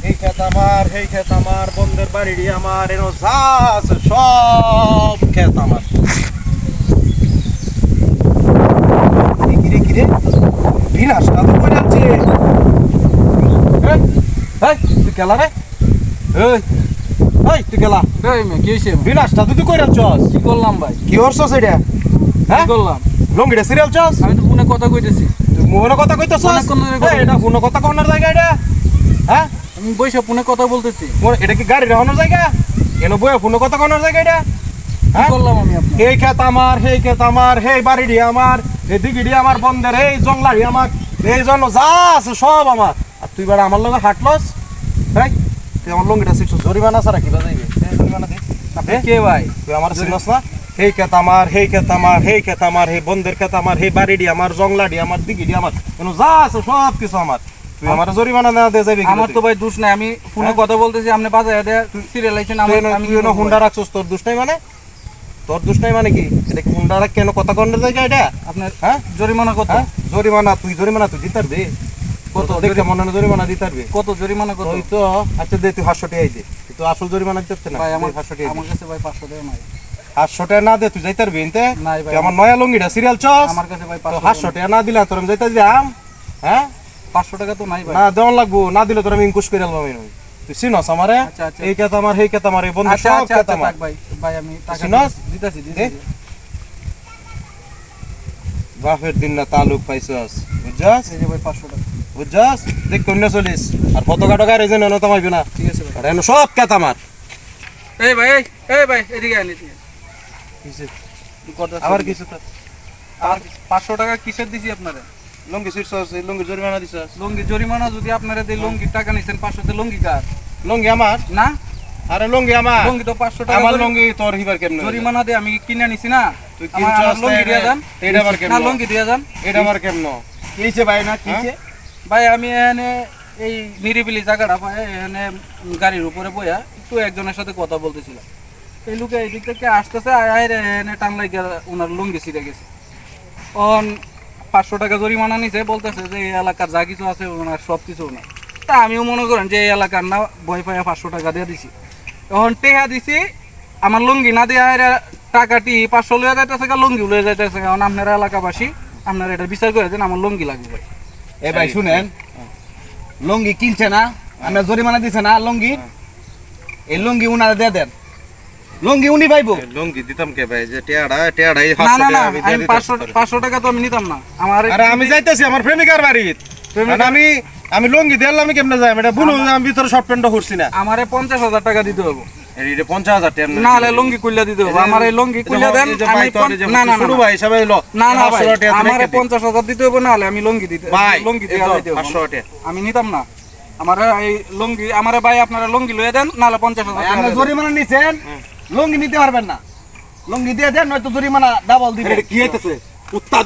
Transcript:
এই ক্ষেত আমার, এই ক্ষেত আমার, বন্ধের বাড়ি আমার, এনো যা আছে সব ক্ষেত আমার। কিরে কিরে বিনাশটা তো করে যাচ্ছে। তুই কেলা রে? তুই কেলা? কি হয়েছে? বিনাশটা তুই করে যাচ্ছস। কি করলাম ভাই? কি করছস এটা? হ্যাঁ করলাম লঙ্গিটা সিরিয়াল চস? আমি তো ফোনে কথা কইতেছি। তুই মোহনে কথা কইতেছস? এটা ফোনে কথা কোনার জায়গা এটা? হ্যাঁ আমি বইসা ফোনে কথা বলতেছি। এটা কি গাড়ি রাখানোর জায়গা? এনো বইয়া ফোনে কথা কোনার জায়গা এটা? কি করলাম আমি আপনার? এই ক্ষেত আমার, এই ক্ষেত আমার, এই বাড়িটি আমার, এই দিঘিটি আমার, বন্ধের এই জংলাড়ি আমার, এই জন্য যা আছে সব আমার। আর তুই বেড়া আমার লগে হাঁটলস? তাই তুই আমার লঙ্গিটা শিখছস জরিমানা ছাড়া কি বাজাইবে? জরিমানা দে। কে ভাই? তুই আমার চিনস না? এই ক্ষেত আমার, এই ক্ষেত আমার, এই ক্ষেত আমার, এই বন্ধের ক্ষেত আমার, এই বাড়িটি আমার, জংলাড়ি আমার, দিঘিটি আমার, এনো যা আছে সব কিছু আমার। তুই আমার জরিমানা না দে যাবি? আমার তো ভাই দোষ নাই, আমি ফোনে কথা বলতেছি, আপনি বাজায় দেয়া সিরিয়ালাইছেন। আমি হুন্ডা রাখছস, তোর দোষ নাই মানে? তোর দোষ নাই মানে কি? এটা কি হুন্ডা রাখ কেন কথা কোনার জায়গা এটা? আপনার হ্যাঁ জরিমানা কত? জরিমানা তুই দিতে পারবি? কত দেখে মনে হয় জরিমানা দিতে পারবি? কত জরিমানা কত? তুই তো আচ্ছা দে, তুই 500 টাকা দে। তুই তো আসল জরিমানা দিতে না। ভাই আমার 500 টাকা আমার কাছে ভাই 500 টাকা নাই। 500 টাকা না দে তুই যাইতে পারবি এনতে? নাই ভাই, তুই আমার নয়া লঙ্গিটা সিরিয়াল চস? আমার কাছে ভাই 500 টাকা না দিলা তোর আমি যাইতে দিলাম। হ্যাঁ 500 টাকা তো নাই ভাই। না দেওয়ান লাগবো, না দিলে তোর আমি ইনকুশ করে আলবাম আমি। তুই চিনস আমারে? আচ্ছা আচ্ছা এই কথা আমার, এই কথা আমার, এই বন্ধু আচ্ছা সব আচ্ছা কথা আমার। থাক ভাই, ভাই আমি টাকা চিনস? দিতাছি দে। বাপের দিন না তালুক পাইছস, বুঝছস? এই যে ভাই 500 টাকা। বুঝছস? দেখ কন্যা চলিস আর কত টাকা রেজেন এনে তামাইবি না। ঠিক আছে ভাই। আর এনে সব কথা আমার। এই ভাই এই ভাই এদিকে আনি তুই। আবার কিছু তো আর 500 টাকা কিসের দিছি আপনারে? লঙ্গি শিরছস, এই লঙ্গি জরিমানা দিছস। লঙ্গি জরিমানা যদি আপনারে দেই, লঙ্গির টাকা নিছেন 500 তে, লঙ্গি কার? লঙ্গি আমার? না আরে লঙ্গি আমার। লঙ্গি তো 500 টাকা আমার লঙ্গি তোর হিবার কেমনে? জরিমানা দিয়ে আমি কিনে নিছি না। তুই আমার কিনছস লঙ্গি দিয়ে দেন। এটা আবার কেমনে? না লঙ্গি দিয়ে দেন। এটা আবার কেমনে? কিছে ভাই না কিছে? ভাই আমি এখানে এই নিরিবিলি জায়গাটা পাই, এখানে গাড়ির উপরে বইয়া একটু একজনের সাথে কথা বলতেছিলাম। এই লোকে এই দিক থেকে আসতেছে, আয় এখানে টান লাগিয়ে ওনার লুঙ্গি ছিঁড়ে গেছে। অন 500 টাকা জরিমানা নিছে, বলতেছে যে এই এলাকার যা কিছু আছে ওনার সব কিছু ওনার। তা আমিও মনে করেন যে এই এলাকার না, ভয় পাইয়া 500 টাকা দিয়ে দিছি। তখন টেহা দিছি, আমার লুঙ্গি না দিয়ে টাকাটি 500 লয়ে যাইতেছে, লুঙ্গি লয়ে যাইতেছে। কারণ আপনারা এলাকাবাসী, আপনারা এটা বিচার করে দেন, আমার লুঙ্গি লাগবে ভাই। এ ভাই শুনেন, লঙ্গি কিনছে না, আমরা জরিমানা দিছে না লঙ্গি, এই লঙ্গি উনারে দিয়ে দেন। লঙ্গি উনি পাইবো। লঙ্গি দিতাম কে ভাই? যে টেয়াড়াই না না না, আমি 500 টাকা তো আমি নিতাম না। আমার আরে আমি যাইতেছি আমার প্রেমিকার বাড়িতে। আমি লঙ্গি দিলাম, আমি কেমনে যাই? এটা বুঝো আমি ভিতরে শর্ট প্যান্টও করছি না। আমারে 50,000 টাকা দিতে হবে। এটা 50,000 টাকা না হলে লঙ্গি কুইলা দিতে হবে। আমার এই লঙ্গি কুইলা দেন। না না শুরু ভাই সবাই লো। না না ভাই, আমারে 50,000 দিতে হবে, না হলে আমি লঙ্গি দিতে ভাই লঙ্গি দিয়ে দিতে হবে। 500 টাকা আমি নিতাম না। আমারে এই লঙ্গি, আমারে ভাই আপনারা লঙ্গি লয়ে দেন, না হলে 50,000 টাকা আমরা দেন। জরিমানা নিছেন, লঙ্গি নিতে পারবেন না। লঙ্গি দিয়ে দেন, নয়তো জরিমানা ডাবল দিবেন। এটা কি হইতেছে? উত্তাদ